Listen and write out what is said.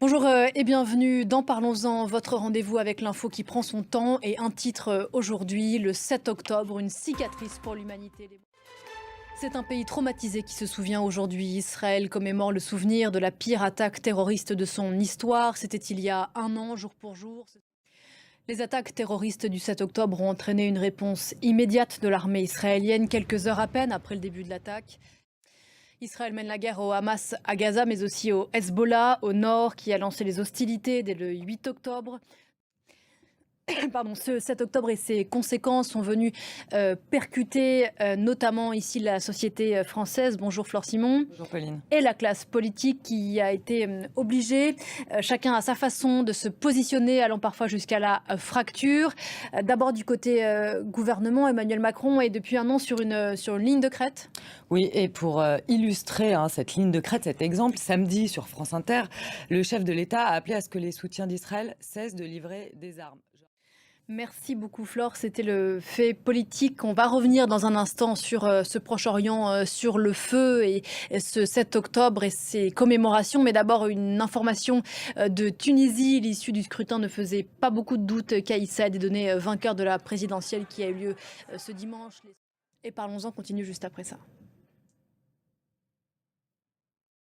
Bonjour et bienvenue dans Parlons-en, votre rendez-vous avec l'info qui prend son temps et un titre aujourd'hui, le 7 octobre, une cicatrice pour l'humanité. C'est un pays traumatisé qui se souvient aujourd'hui. Israël commémore le souvenir de la pire attaque terroriste de son histoire. C'était il y a un an, jour pour jour. Les attaques terroristes du 7 octobre ont entraîné une réponse immédiate de l'armée israélienne quelques heures à peine après le début de l'attaque. Israël mène la guerre au Hamas à Gaza, mais aussi au Hezbollah, au nord, qui a lancé les hostilités dès le 8 octobre. Pardon, ce 7 octobre et ses conséquences sont venus percuter notamment ici la société française. Bonjour Flore Simon. Bonjour Pauline. Et la classe politique qui a été obligée, chacun à sa façon, de se positionner, allant parfois jusqu'à la fracture. D'abord du côté gouvernement, Emmanuel Macron est depuis un an sur une ligne de crête. Oui, et pour illustrer cette ligne de crête, cet exemple, samedi sur France Inter, le chef de l'État a appelé à ce que les soutiens d'Israël cessent de livrer des armes. Merci beaucoup Flore, c'était le fait politique. On va revenir dans un instant sur ce Proche-Orient, sur le feu et ce 7 octobre et ses commémorations. Mais d'abord une information de Tunisie. L'issue du scrutin ne faisait pas beaucoup de doute qu'Aïs Saïed est donné vainqueur de la présidentielle qui a eu lieu ce dimanche. Et parlons-en, continue juste après ça.